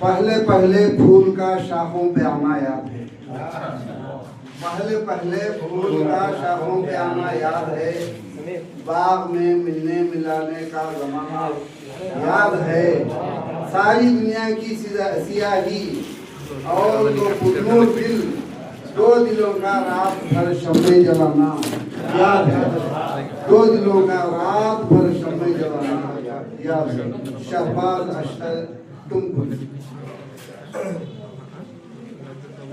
पहले पहले फूल का शाखों पे आना याद है। पहले पहले फूल का शाखों पे आना याद है। बाग में मिलने मिलाने का जमाना याद है। सारी दुनिया की सियाही और दो पुतलों दिल, दो दिलों का रात भर शम्मे जलाना याद है। दो दिलों का रात भर शम्मे जलाना याद है। शहबाज अख्तर तुम।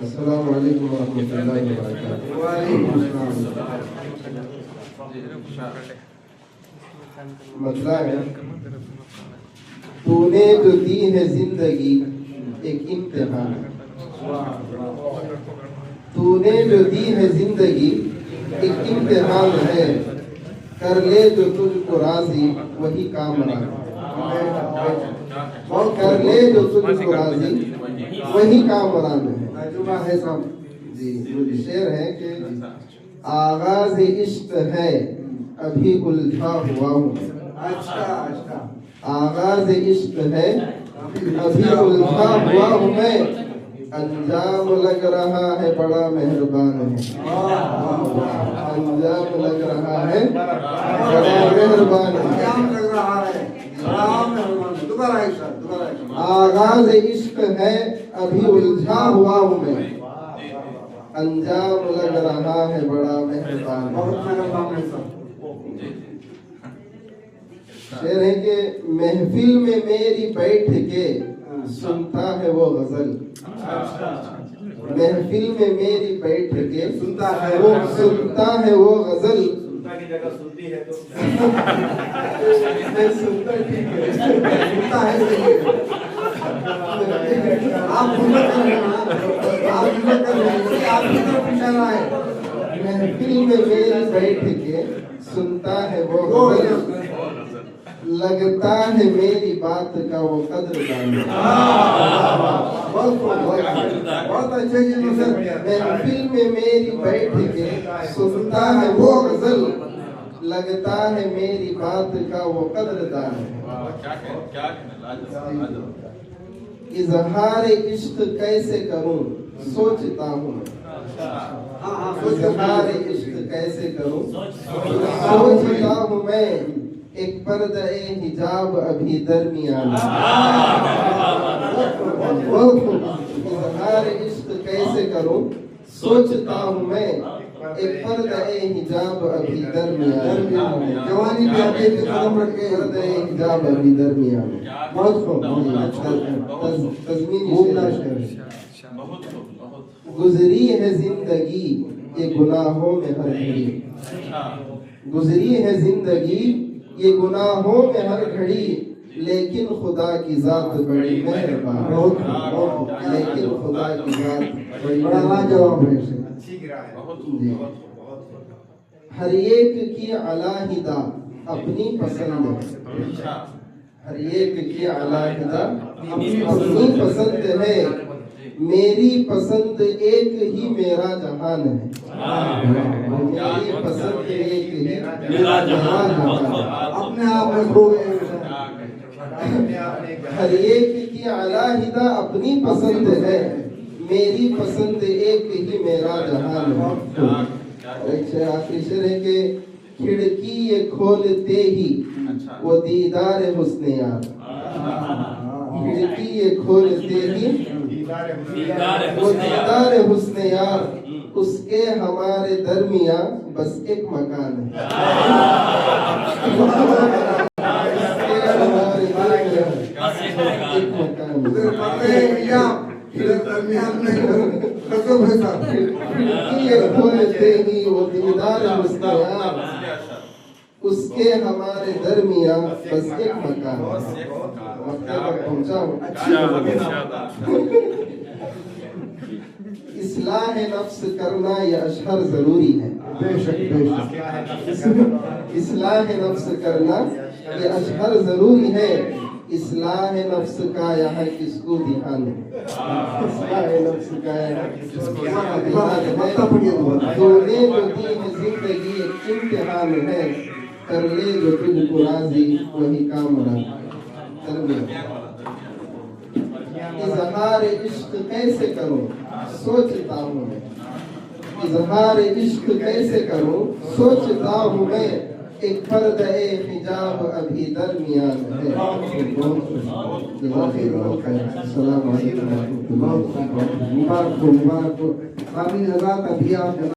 अस्सलामु अलैकुम वरहमतुल्लाहि वबरकातुहू। वालेकुम अस्सलाम। मसला है, तूने जो दी है जिंदगी एक इम्तिहान। तूने जो दी है जिंदगी एक इम्तिहान है। कर ले जो तुझको राजी वही कामरान। और कर ले जो तुझको राजी वही कामरान है। तजुर्बा है सब जी, शेर है कि आगाज इश्क है अभी उलझा हुआ हूँ। अच्छा अच्छा। आगाज इश्क है अभी उलझा हुआ हूँ मैं। अंजाम लग रहा है बड़ा मेहरबान है। अंजाम लग रहा है बड़ा मेहरबान है। अंजाम लग रहा है बड़ा मेहरबान है। दोबारा एक साथ, दोबारा एक साथ। आगाज इश्क है अभी उलझा हुआ हूँ मैं। अंजाम लग रहा है बड़ा मेहरबान है। बहुत मेहरबान है सब। शेर है कि महफिल में मेरी बैठ के सुनता है वो गजल। महफिल में मेरी बैठ के सुनता है वो सुनता है वो गजल। सुनता की जगह सुनती है तो सुनता ठीक है। सुनता है सही है। आप हिम्मत कर रहे हैं, आप हिम्मत कर रहे हैं, आप की तरफ इशारा है। महफिल में मेरी बैठ के सुनता है वो गजल। लगता है मेरी बात का वो कदरदान। बहुत अच्छे जी मुझे। महफिल में मेरी बैठ के सुनता है वो गजल। लगता है मेरी बात का वो कदरदान है। इजहार इश्क कैसे करूं सोचता हूँ। इजहार इश्क कैसे करूं सोचता हूँ मैं। एक पर्दा हिजाब अभी दरमियान। इजहार इश्क कैसे करूं सोचता हूँ मैं। एक पर्दा हिजाब अभी दरमियान। जवानी भी आगे के कदम रख के पर्दा हिजाब अभी दरमियान। बहुत खूब। तज़मीनी शेर। गुजरी है जिंदगी ये गुनाहों में हर घड़ी। गुजरी है जिंदगी ये गुनाहों में हर घड़ी। लेकिन खुदा की जात बड़ी मेहरबान। लेकिन खुदा की जात बड़ी बड़ा लाजवाब है इसे। अच्छी गिरा है। जी। हर एक की अलाहिदा अपनी पसंद है। हर एक की अलाहिदा अपनी पसंद है। मेरी पसंद एक ही मेरा जहान है। मेरी पसंद एक ही मेरा जहान है। अपने आप में खो गए। हर एक की अलाहिदा अपनी पसंद है। मेरी पसंद एक ही मेरा जहान है। आखिरी शेर है कि खिड़की ये खोलते ही वो दीदार हुस्ने यार। खिड़की ये खोलते ही वो दीदार हुस्ने यार। उसके हमारे दरमियां बस एक मकान है। एक मकान उधर पर्दे हिजाब, इधर दरमियान में कसम है साहब। खिड़की ये खोलते ही वो दीदार हुस्ने यार। उसके हमारे दरमियां बस एक मकान है। मक्के तक पहुंचा हूं। इस्लाह नफ्स करना ये अशहर जरूरी है। बेशक बेशक। इस्लाह नफ्स करना ये अशहर जरूरी है। इस्लाह नफ्स का यहाँ किसको ध्यान है। इस्लाह नफ्स का यहाँ किसको ध्यान है। तूने जो दी है जिंदगी एक इम्तिहान है। कर ले जो तुझको राजी वही कामरान। इजहार इश्क कैसे करूं सोचता हूँ मैं, इजहार इश्क कैसे करूं सोचता हूँ मैं, एक पर्दा हिजाब अभी दरमियान है। मुबारक हो, मुबारक हो। आमीन हज़रात, अभी आप